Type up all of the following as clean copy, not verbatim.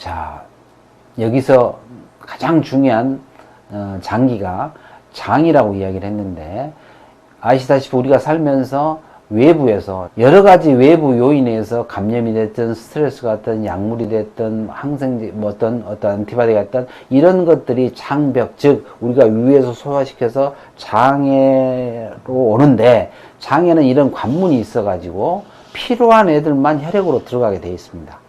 자, 여기서 가장 중요한 장기가 장이라고 이야기를 했는데, 아시다시피 우리가 살면서 외부에서 여러 가지 외부 요인에서 감염이 됐든 스트레스가 됐든 약물이 됐든 항생제 뭐 어떤 안티바디가 됐든 이런 것들이 장벽, 즉 우리가 위에서 소화시켜서 장애로 오는데, 장에는 이런 관문이 있어 가지고 필요한 애들만 혈액으로 들어가게 되어 있습니다.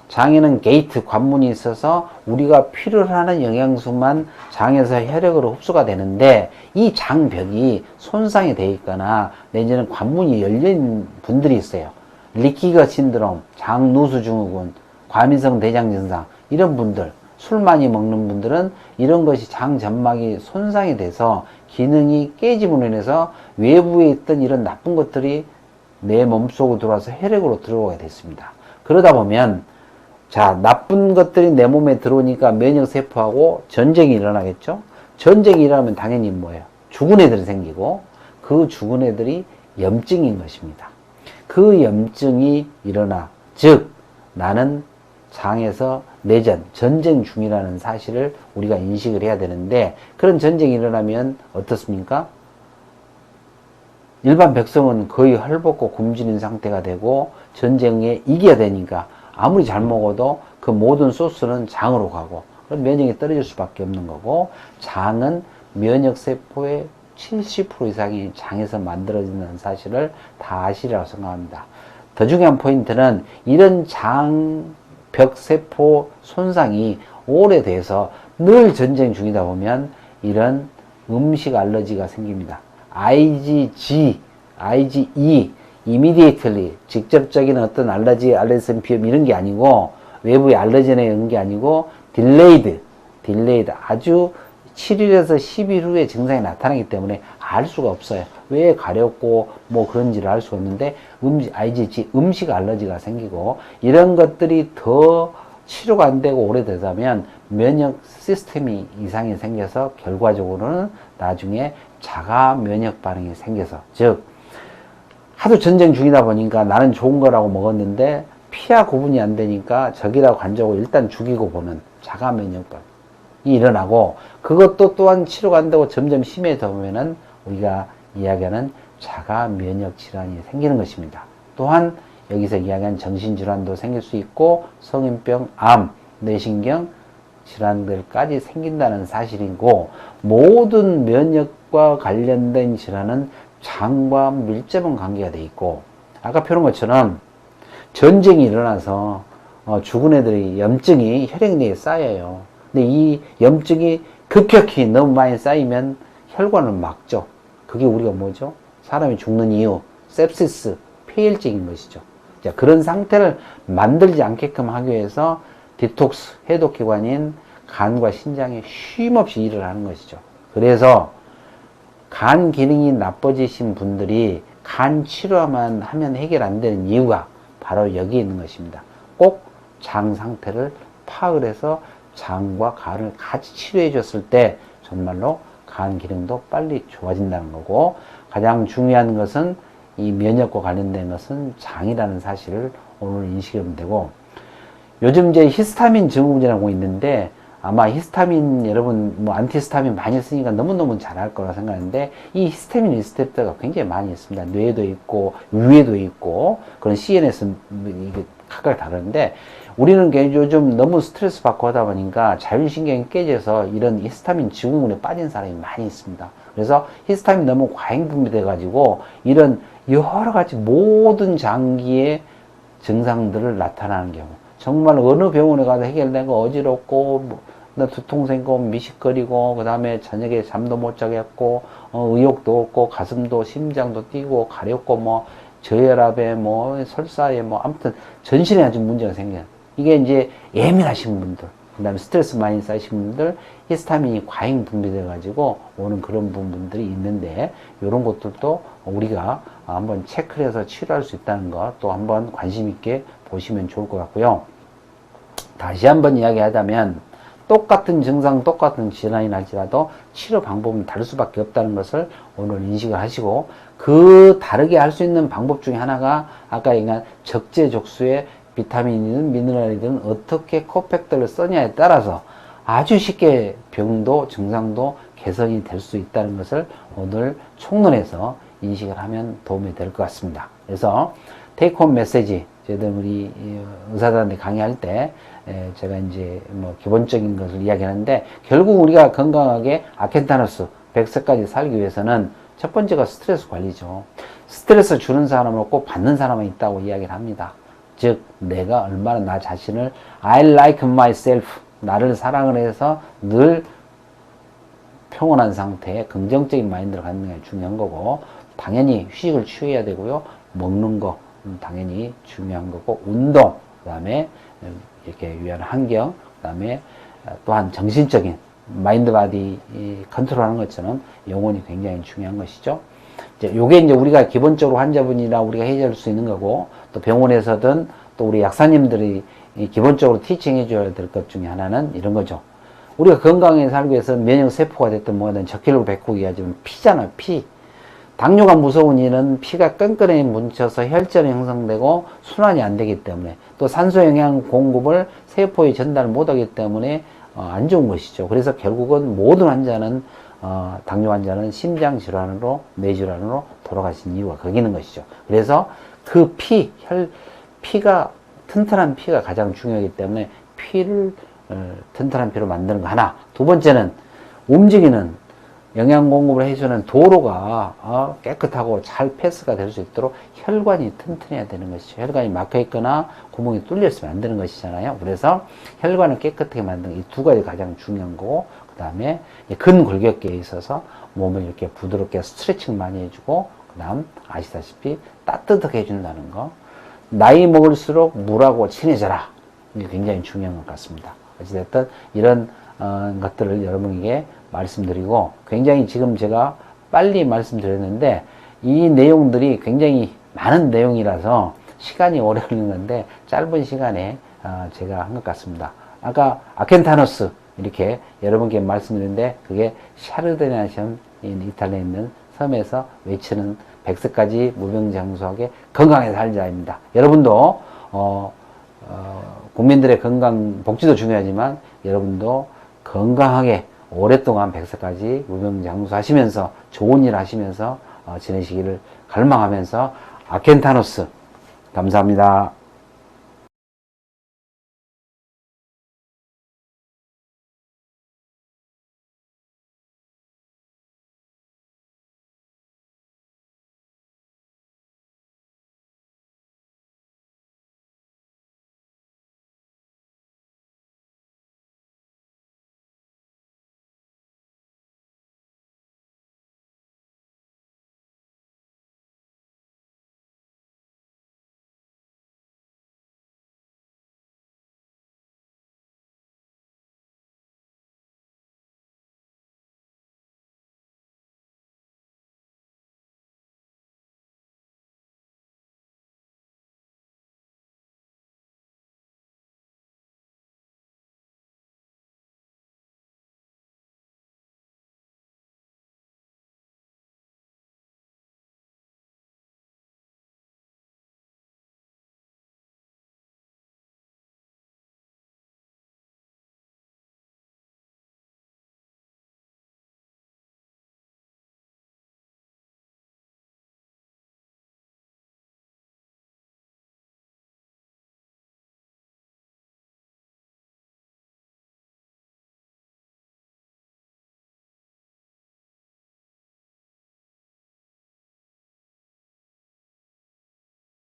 장에는 게이트, 관문이 있어서 우리가 필요로 하는 영양소만 장에서 혈액으로 흡수가 되는데, 이 장벽이 손상이 되어 있거나 내지는 관문이 열린 분들이 있어요. 리키거 신드롬, 장누수 증후군, 과민성 대장 증상, 이런 분들, 술 많이 먹는 분들은 이런 것이 장 점막이 손상이 돼서 기능이 깨짐으로 인해서 외부에 있던 이런 나쁜 것들이 내 몸속으로 들어와서 혈액으로 들어오게 됐습니다. 그러다 보면 자, 나쁜 것들이 내 몸에 들어오니까 면역세포하고 전쟁이 일어나겠죠? 전쟁이 일어나면 당연히 뭐예요? 죽은 애들이 생기고, 그 죽은 애들이 염증인 것입니다. 그 염증이 일어나, 즉 나는 장에서 내전, 전쟁 중이라는 사실을 우리가 인식을 해야 되는데, 그런 전쟁이 일어나면 어떻습니까? 일반 백성은 거의 헐벗고 굶주린 상태가 되고 전쟁에 이겨야 되니까 아무리 잘 먹어도 그 모든 소스는 장으로 가고, 그럼 면역이 떨어질 수밖에 없는 거고, 장은 면역세포의 70% 이상이 장에서 만들어진다는 사실을 다 아시리라고 생각합니다. 더 중요한 포인트는 이런 장벽세포 손상이 오래돼서 늘 전쟁 중이다 보면 이런 음식 알러지가 생깁니다. IgE, immediately, 직접적인 어떤 알레르기 비염 이런 게 아니고, 외부의 알러젠에 있는 게 아니고, delayed, 아주 7일에서 10일 후에 증상이 나타나기 때문에 알 수가 없어요. 왜 가렵고 뭐 그런지를 알 수가 없는데, IgG, 음식 알러지가 생기고, 이런 것들이 더 치료가 안 되고 오래되자면 면역 시스템이 이상이 생겨서 결과적으로는 나중에 자가 면역 반응이 생겨서, 즉 하도 전쟁 중이다 보니까 나는 좋은 거라고 먹었는데 피하 구분이 안 되니까 적이라고 간주하고 일단 죽이고 보는 자가 면역 반응이 일어나고, 그것도 또한 치료가 안 되고 점점 심해져 보면은 우리가 이야기하는 자가 면역 질환이 생기는 것입니다. 또한 여기서 이야기하는 정신질환도 생길 수 있고 성인병, 암, 뇌신경 질환들까지 생긴다는 사실이고, 모든 면역과 관련된 질환은 장과 밀접한 관계가 돼 있고, 아까 표현한 것처럼 전쟁이 일어나서 죽은 애들이 염증이 혈액 내에 쌓여요. 근데 이 염증이 급격히 너무 많이 쌓이면 혈관을 막죠. 그게 우리가 뭐죠? 사람이 죽는 이유, sepsis, 폐혈증인 것이죠. 자, 그런 상태를 만들지 않게끔 하기 위해서 디톡스, 해독기관인 간과 신장이 쉼없이 일을 하는 것이죠. 그래서 간 기능이 나빠지신 분들이 간 치료만 하면 해결 안 되는 이유가 바로 여기에 있는 것입니다. 꼭 장 상태를 파악을 해서 장과 간을 같이 치료해 줬을 때 정말로 간 기능도 빨리 좋아진다는 거고, 가장 중요한 것은 이 면역과 관련된 것은 장이라는 사실을 오늘 인식하면 되고, 요즘 이제 히스타민 증후군이라고 있는데, 아마 히스타민 여러분 뭐 안티히스타민 많이 쓰니까 너무너무 잘할 거라 생각하는데, 이 히스타민 리셉터가 굉장히 많이 있습니다. 뇌에도 있고 위에도 있고 그런 CNS 이게 각각 다른데, 우리는 요즘 너무 스트레스 받고 하다 보니까 자율신경이 깨져서 이런 히스타민 증후군에 빠진 사람이 많이 있습니다. 그래서 히스타민 너무 과잉 분비돼 가지고 이런 여러 가지 모든 장기의 증상들을 나타나는 경우, 정말 어느 병원에 가도 해결된 거 어지럽고 나 두통 생기고 미식거리고, 그 다음에 저녁에 잠도 못 자겠고 의욕도 없고 가슴도 심장도 뛰고 가렵고 뭐 저혈압에 뭐 설사에 뭐 아무튼 전신에 아주 문제가 생겨요. 이게 이제 예민하신 분들, 그 다음에 스트레스 많이 쌓이신 분들, 히스타민이 과잉 분비돼 가지고 오는 그런 부분들이 있는데, 이런 것들도 우리가 한번 체크를 해서 치료할 수 있다는 것 또 한번 관심 있게 보시면 좋을 것 같고요. 다시 한번 이야기하자면 똑같은 증상, 똑같은 질환이 날지라도 치료 방법은 다를 수밖에 없다는 것을 오늘 인식을 하시고, 그 다르게 할 수 있는 방법 중에 하나가 아까 얘기한 적재적소의 비타민이든 미네랄이든 어떻게 코팩터를 써냐에 따라서 아주 쉽게 병도 증상도 개선이 될 수 있다는 것을 오늘 총론해서 인식을 하면 도움이 될 것 같습니다. 그래서 테이크홈 메시지, 저희들 우리 의사들한테 강의할 때 제가 이제 뭐 기본적인 것을 이야기하는데, 결국 우리가 건강하게 아켄타노스 100세까지 살기 위해서는 첫 번째가 스트레스 관리죠. 스트레스 주는 사람은 꼭 받는 사람은 있다고 이야기를 합니다. 즉 내가 얼마나 나 자신을 I like myself, 나를 사랑을 해서 늘 평온한 상태에 긍정적인 마인드를 갖는 게 중요한 거고, 당연히 휴식을 취해야 되고요. 먹는 거 당연히 중요한 거고, 운동, 그 다음에 이렇게 유연한 환경, 그 다음에 또한 정신적인 마인드 바디 컨트롤하는 것처럼 영혼이 굉장히 중요한 것이죠. 요게 이제 우리가 기본적으로 환자분이나 우리가 해결할 수 있는 거고, 또 병원에서든 또 우리 약사님들이 기본적으로 티칭 해줘야 될 것 중에 하나는 이런 거죠. 우리가 건강하게 살기 위해서 면역세포가 됐든 뭐든 적혈구 백호 이야기하지만 피잖아요, 피. 당뇨가 무서운 이유는 피가 끈끈하게 뭉쳐서 혈전이 형성되고 순환이 안 되기 때문에, 또 산소 영양 공급을 세포에 전달 못 하기 때문에 안 좋은 것이죠. 그래서 결국은 모든 환자는 당뇨 환자는 심장 질환으로, 뇌질환으로 돌아가신 이유가 거기 있는 것이죠. 그래서 그 피가 튼튼한 피가 가장 중요하기 때문에 피를 튼튼한 피로 만드는 거 하나. 두 번째는 움직이는 영양 공급을 해주는 도로가 깨끗하고 잘 패스가 될 수 있도록 혈관이 튼튼해야 되는 것이죠. 혈관이 막혀 있거나 구멍이 뚫려 있으면 안 되는 것이잖아요. 그래서 혈관을 깨끗하게 만드는 이 두 가지 가장 중요한 거고, 그 다음에 근골격계에 있어서 몸을 이렇게 부드럽게 스트레칭 많이 해주고, 그 다음 아시다시피 따뜻하게 해준다는 거. 나이 먹을수록 물하고 친해져라. 이게 굉장히 중요한 것 같습니다. 어찌됐든 이런 것들을 여러분에게 말씀드리고, 굉장히 지금 제가 빨리 말씀드렸는데 이 내용들이 굉장히 많은 내용이라서 시간이 오래 걸리는 건데 짧은 시간에 제가 한 것 같습니다. 아까 아켄타노스 이렇게 여러분께 말씀드렸는데, 그게 샤르데냐섬 이탈리아에 있는 섬에서 외치는 100세까지 무병장수하게 건강하게 살자입니다. 여러분도 국민들의 건강, 복지도 중요하지만 여러분도 건강하게 오랫동안 100세까지 무병장수하시면서 좋은 일 하시면서 지내시기를 갈망하면서 아켄타노스 감사합니다.